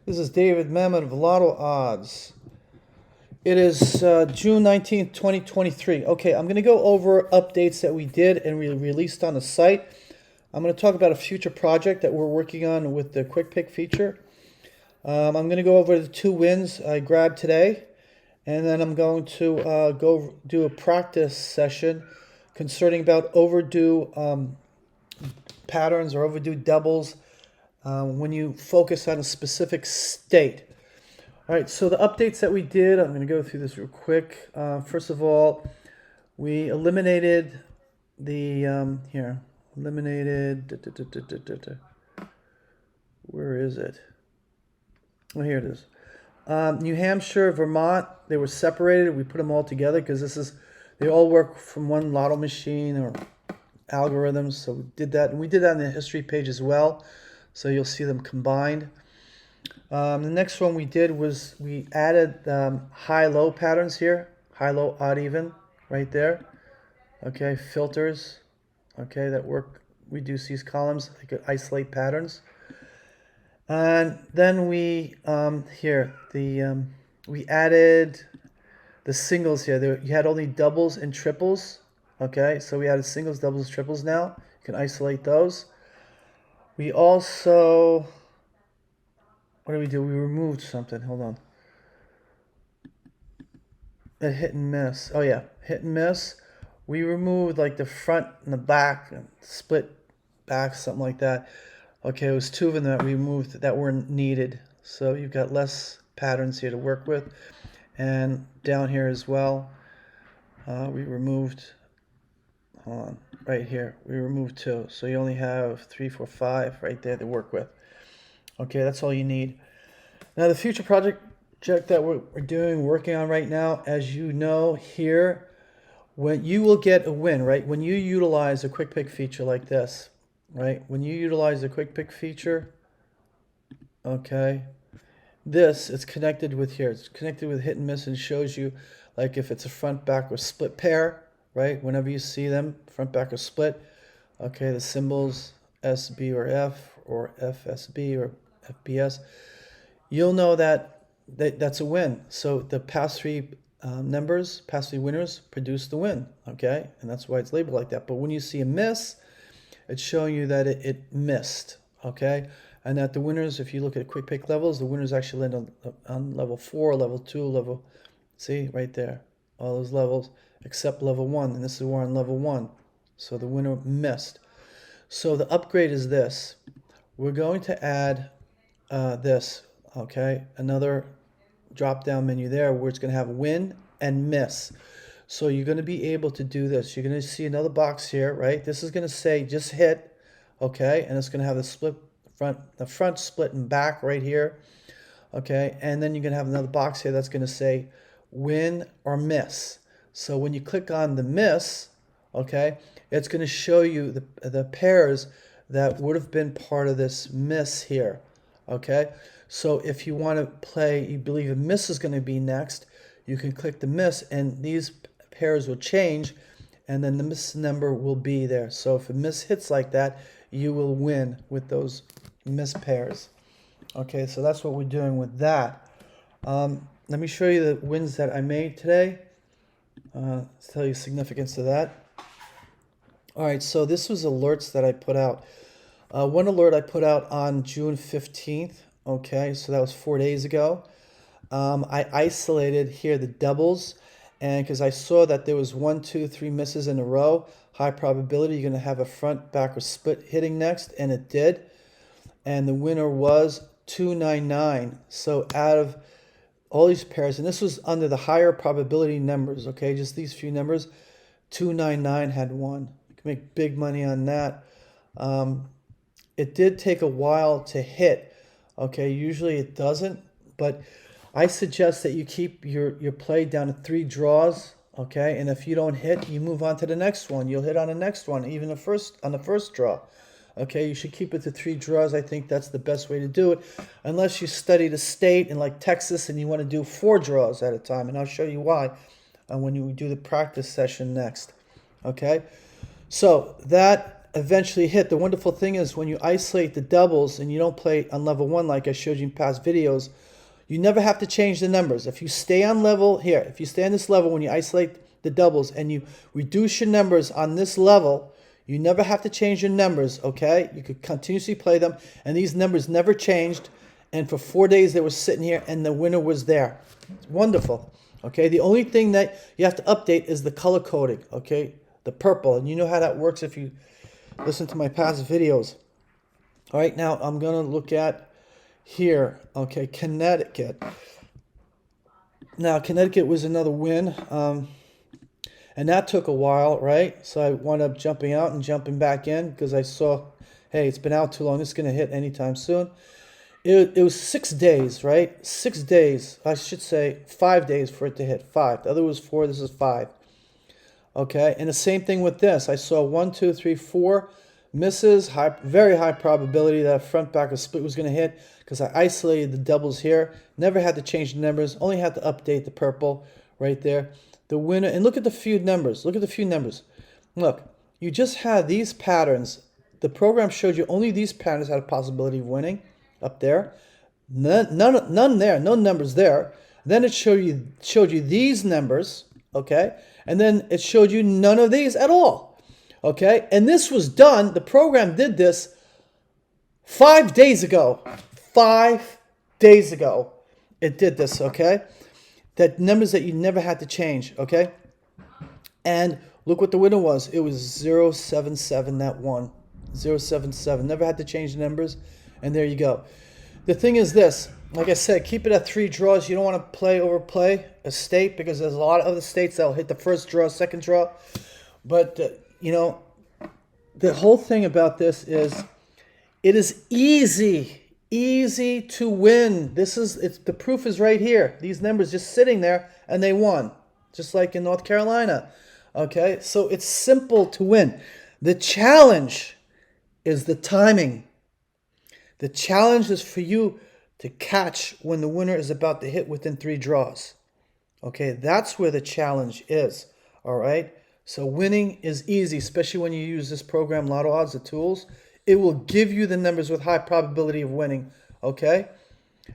This is David Mamet of Lottodds. It is June 19th, 2023. Okay, I'm going to go over updates that we did and we released on the site. I'm going to talk about a future project that we're working on with the Quick Pick feature. I'm going to go over the 2 wins I grabbed today, and then I'm going to go do a practice session concerning about overdue patterns or overdue doubles when you focus on a specific state. All right, so the updates that we did, I'm going to go through this real quick. First of all, we eliminated the, where is it? Oh, here it is. New Hampshire, Vermont, they were separated. We put them all together because they all work from one lotto machine or algorithms. So we did that, and we did that in the history page as well. So you'll see them combined. The next one we did was we added high-low patterns here. High-low, odd-even, right there. Okay, filters. Okay, that work, reduce these columns. I could isolate patterns. And then we, we added the singles here. You had only doubles and triples. Okay, so we added singles, doubles, triples now. You can isolate those. We also... What did we do? We removed something. Hold on. A hit and miss. Oh yeah, hit and miss. We removed like the front and the back, split back, something like that. Okay, it was 2 of them that we removed that weren't needed. So you've got less patterns here to work with. And down here as well, we removed, hold on, right here, we removed 2. So you only have 3, 4, 5 right there to work with. Okay, that's all you need. Now the future project that we're working on right now, as you know here, when you will get a win, right? When you utilize a quick pick feature like this, right? When you utilize the quick pick feature, okay, it's connected with here. It's connected with hit and miss and shows you like if it's a front, back, or split pair, right? Whenever you see them, front, back, or split, okay, the symbols SB or F or FSB or FBS, you'll know that's a win. So the past 3 past 3 winners produce the win, okay? And that's why it's labeled like that. But when you see a miss, it's showing you that it missed, okay? And that the winners, if you look at quick pick levels, the winners actually land on level 4, level 2, see, right there, all those levels, except level 1, and this is we're on level 1. So the winner missed. So the upgrade is this. We're going to add this, okay? Another drop-down menu there where it's going to have win and miss. So you're going to be able to do this. You're going to see another box here, right? This is going to say just hit, okay? And it's going to have the front split and back right here, okay? And then you're going to have another box here that's going to say win or miss. So when you click on the miss, okay, it's going to show you the pairs that would have been part of this miss here, okay? So if you want to play, you believe a miss is going to be next, you can click the miss and these pairs will change and then the miss number will be there. So if a miss hits like that, you will win with those miss pairs. Okay, so that's what we're doing with that. Let me show you the wins that I made today. Tell you the significance of that. All right, so this was alerts that I put out. One alert I put out on June 15th. Okay, so that was 4 days ago. I isolated here the doubles, and because I saw that there was 1, 2, 3 misses in a row, high probability you're going to have a front, back, or split hitting next, and it did. And the winner was 299. So out of all these pairs, and this was under the higher probability numbers, okay, just these few numbers, 299 had won. You can make big money on that. It did take a while to hit. Okay, usually it doesn't, but I suggest that you keep your play down to 3 draws, okay? And if you don't hit, you move on to the next one. You'll hit on the next one, even on the first draw. Okay, you should keep it to 3 draws. I think that's the best way to do it, unless you study the state in like Texas and you want to do 4 draws at a time, and I'll show you why when you do the practice session next. Okay, so that eventually hit. The wonderful thing is when you isolate the doubles and you don't play on level 1 like I showed you in past videos, you never have to change the numbers. If you stay on level here, if you stay on this level when you isolate the doubles and you reduce your numbers on this level, you never have to change your numbers, okay? You could continuously play them, and these numbers never changed, and for 4 days they were sitting here and the winner was there. It's wonderful, okay? The only thing that you have to update is the color coding, okay? The purple, and you know how that works if you listen to my past videos. All right, now I'm gonna look at here, okay, Connecticut. Now, Connecticut was another win, and that took a while, right? So I wound up jumping out and jumping back in because I saw, hey, it's been out too long. It's going to hit anytime soon. It was 6 days, right? 6 days. I should say 5 days for it to hit. 5. The other was 4. This is 5. Okay, and the same thing with this. I saw 1, 2, 3, 4 misses. Very high probability that a front back or split was going to hit because I isolated the doubles here. Never had to change the numbers. Only had to update the purple right there. The winner, and look at the few numbers. Look at the few numbers. Look, you just had these patterns. The program showed you only these patterns had a possibility of winning up there. None there, no numbers there. Then it showed you these numbers, okay? And then it showed you none of these at all, okay? And this was done, the program did this 5 days ago. 5 days ago it did this, okay? That numbers that you never had to change, okay? And look what the winner was. It was 077, that one. 077. Never had to change the numbers. And there you go. The thing is this. Like I said, keep it at 3 draws. You don't want to overplay a state because there's a lot of other states that will hit the first draw, second draw. But, you know, the whole thing about this is it is easy to win. The proof is right here. These numbers just sitting there and they won, just like in North Carolina. Okay, so it's simple to win. The challenge is the timing. The challenge is for you to catch when the winner is about to hit within 3 draws. Okay, that's where the challenge is. All right, so winning is easy, especially when you use this program, Lottodds, the tools. It will give you the numbers with high probability of winning, okay?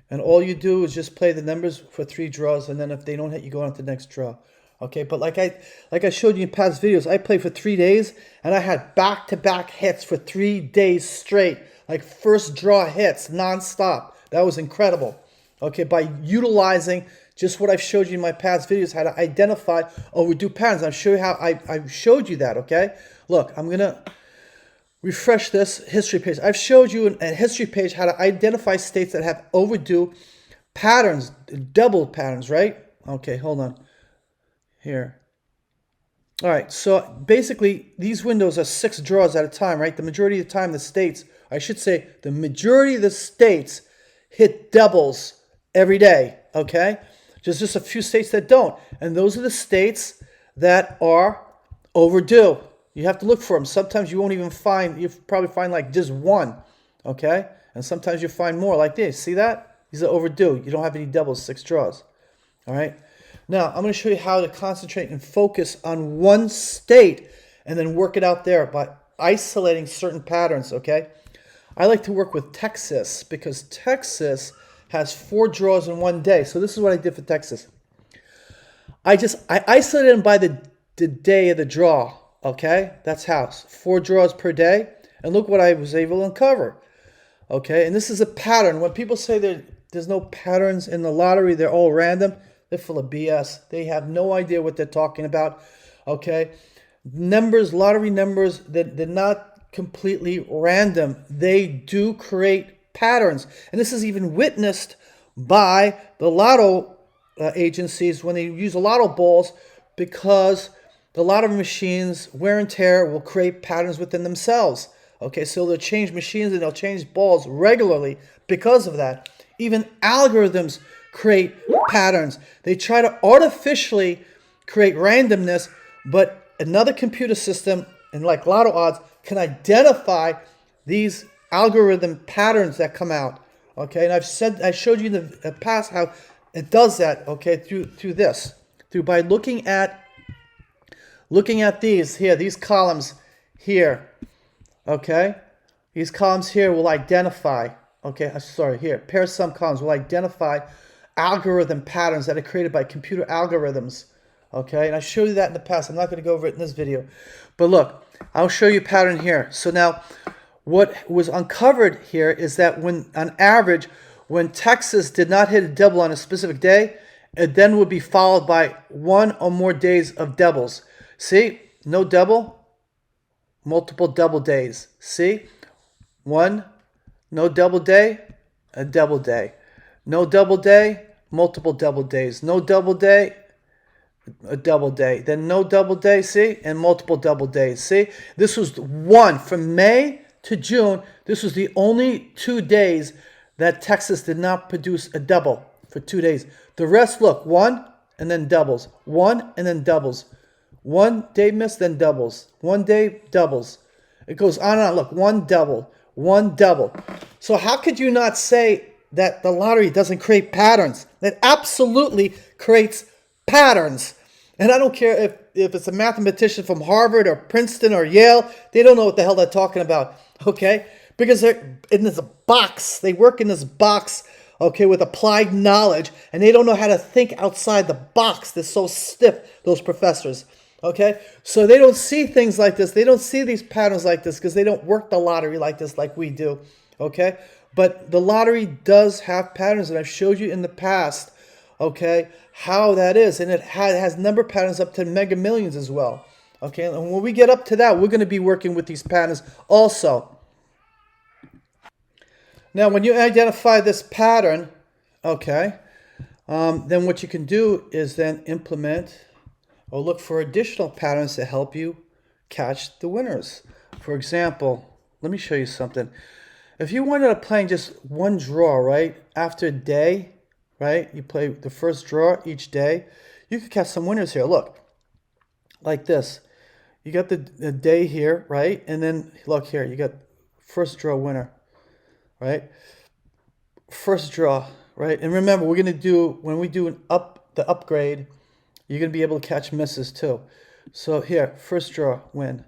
And all you do is just play the numbers for 3 draws, and then if they don't hit, you go on to the next draw, okay? But like I showed you in past videos, I played for 3 days, and I had back-to-back hits for 3 days straight, like first draw hits, nonstop. That was incredible, okay? By utilizing just what I've showed you in my past videos, how to identify overdue patterns. I'll show you how I showed you that, okay? Look, I'm going to refresh this history page. I've showed you a history page how to identify states that have overdue patterns, double patterns, right? Okay, hold on. Here. All right, so basically these windows are 6 draws at a time, right? The majority of the time the states, I should say the majority of the states hit doubles every day, okay? Just a few states that don't. And those are the states that are overdue. You have to look for them. Sometimes you won't even find, you'll probably find like just one, okay? And sometimes you find more like this. See that? These are overdue. You don't have any doubles, 6 draws, all right? Now, I'm going to show you how to concentrate and focus on one state and then work it out there by isolating certain patterns, okay? I like to work with Texas because Texas has 4 draws in 1 day. So this is what I did for Texas. I isolated them by the day of the draw. Okay, that's how. 4 draws per day. And look what I was able to uncover. Okay, and this is a pattern. When people say there's no patterns in the lottery, they're all random, they're full of BS. They have no idea what they're talking about. Okay, numbers, lottery numbers, they're not completely random. They do create patterns. And this is even witnessed by the lotto agencies when they use lotto balls, because the lottery machines, wear and tear, will create patterns within themselves. Okay, so they'll change machines and they'll change balls regularly because of that. Even algorithms create patterns. They try to artificially create randomness, but another computer system, and like Lottodds, can identify these algorithm patterns that come out. Okay, and I showed you in the past how it does that. Okay, through by looking at these here, these columns here. Okay? These columns here will identify, okay, sorry, here, pair sum columns will identify algorithm patterns that are created by computer algorithms. Okay, and I showed you that in the past. I'm not going to go over it in this video. But look, I'll show you a pattern here. So now, what was uncovered here is that when, on average, when Texas did not hit a double on a specific day, it then would be followed by one or more days of doubles. See, no double, multiple double days. See, one, no double day, a double day. No double day, multiple double days. No double day, a double day. Then no double day, see? And multiple double days, see? This was one from May to June. This was the only 2 days that Texas did not produce a double for 2 days. The rest, look, one and then doubles. One and then doubles. 1 day miss, then doubles. 1 day, doubles. It goes on and on. Look, one double, one double. So how could you not say that the lottery doesn't create patterns? It absolutely creates patterns. And I don't care if it's a mathematician from Harvard or Princeton or Yale, they don't know what the hell they're talking about, okay? Because they're in this box. They work in this box, okay, with applied knowledge, and they don't know how to think outside the box. They're so stiff, those professors, okay? So they don't see things like this. They don't see these patterns like this because they don't work the lottery like this like we do, okay? But the lottery does have patterns, and I've showed you in the past, okay, how that is. And it has number patterns up to mega millions as well. Okay, and when we get up to that, we're going to be working with these patterns also. Now, when you identify this pattern, okay, then what you can do is then implement or look for additional patterns to help you catch the winners. For example, let me show you something. If you wanted to play just one draw, right, after a day, right, you play the first draw each day, you could catch some winners here. Look, like this. You got the day here, right? And then look here, you got first draw winner, right? First draw, right? And remember, we're gonna do, when we do the upgrade, you're gonna be able to catch misses too. So here, first draw win,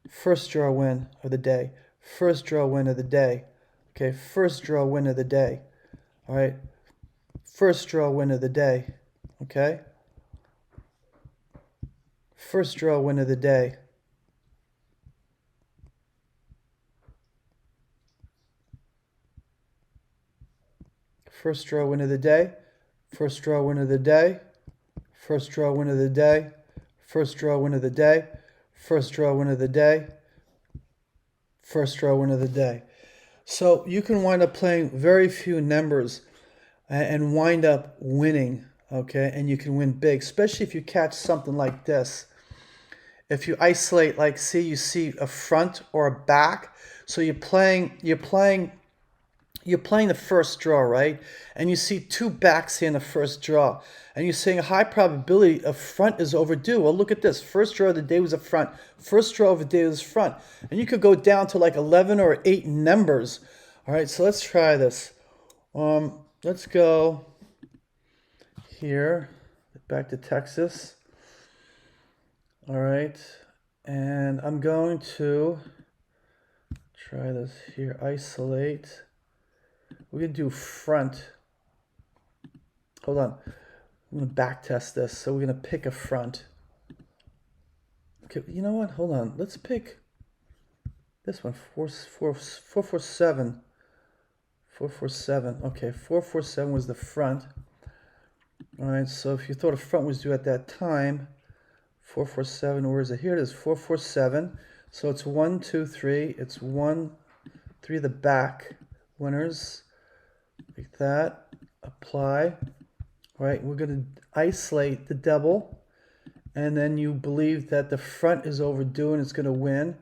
first draw win of the day, first draw win of the day. Okay, first draw win of the day. All right, first draw win of the day. Okay, first draw win of the day. First draw win of the day. First draw win of the day. First draw win of the day. First draw win of the day. First draw win of the day. First draw win of the day. So you can wind up playing very few numbers and wind up winning, okay? And you can win big, especially if you catch something like this. If you isolate, like, see, you see a front or a back, so you're playing the first draw, right? And you see two backs here in the first draw. And you're saying a high probability a front is overdue. Well, look at this. First draw of the day was a front. First draw of the day was front. And you could go down to like 11 or 8 numbers. All right, so let's try this. Let's go here, back to Texas. All right, and I'm going to try this here. Isolate. We're going to do front. Hold on. I'm going to back test this. So we're going to pick a front. Okay, you know what? Hold on. Let's pick this one. 447. 447. Okay, 447 was the front. All right, so if you thought a front was due at that time, 447, where is it? Here it is, 447. So it's 1, 2, 3. It's 1, 3, the back winners. Like that. Apply. All right, we're going to isolate the double, and then you believe that the front is overdue and it's going to win.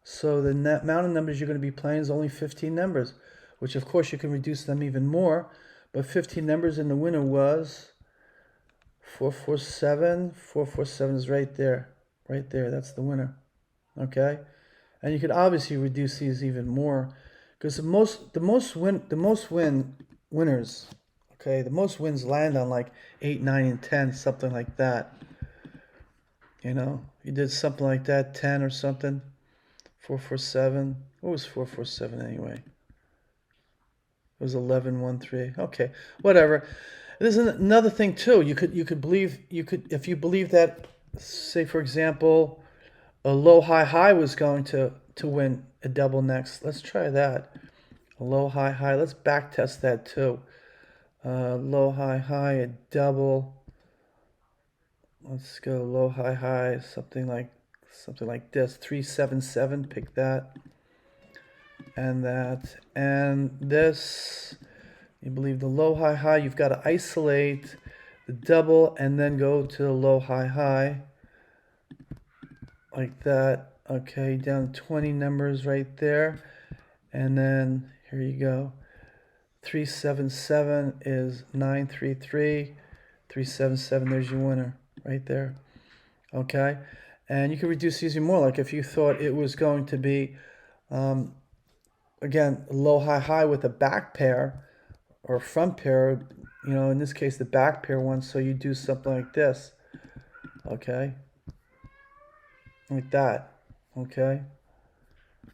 So the net amount of numbers you're going to be playing is only 15 numbers, which of course you can reduce them even more. But 15 numbers, and the winner was 447. 447 is right there. Right there. That's the winner. Okay? And you could obviously reduce these even more, because the most winners, okay, the most wins land on like 8, 9, and 10, something like that. You know, you did something like that, 10 or something. 447. What was 447 anyway? It was 1113. Okay, whatever. There's another thing too. If you believe that, say for example, a low high high was going to win a double next. Let's try that. A low high high. Let's back test that too. Low high high, a double. Let's go low high high, something like this. 377. Pick that and that and this. You believe the low high high. You've got to isolate the double and then go to the low high high like that. Okay, down 20 numbers right there. And then here you go. 377 is 933. 377, there's your winner right there. Okay, and you can reduce these even more. Like if you thought it was going to be, again, low high high with a back pair or front pair, in this case the back pair one, so you do something like this. Okay, like that. Okay,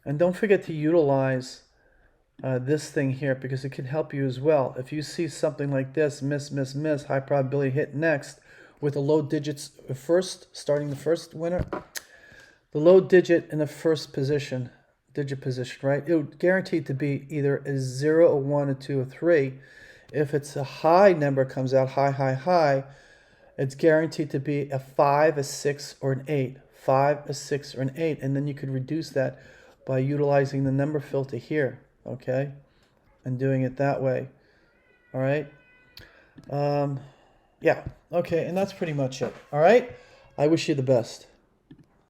and don't forget to utilize this thing here because it can help you as well. If you see something like this, miss, miss, miss, high probability hit next with the low digits first, starting the first winner, the low digit in the first digit position, right? It would guarantee to be either a 0, a 1, a 2, a 3. If it's a high number comes out, high, high, high, it's guaranteed to be a 5, a 6, or an 8. 5, a 6, or an 8. And then you could reduce that by utilizing the number filter here, okay? And doing it that way, all right? Yeah, okay, and that's pretty much it, all right? I wish you the best.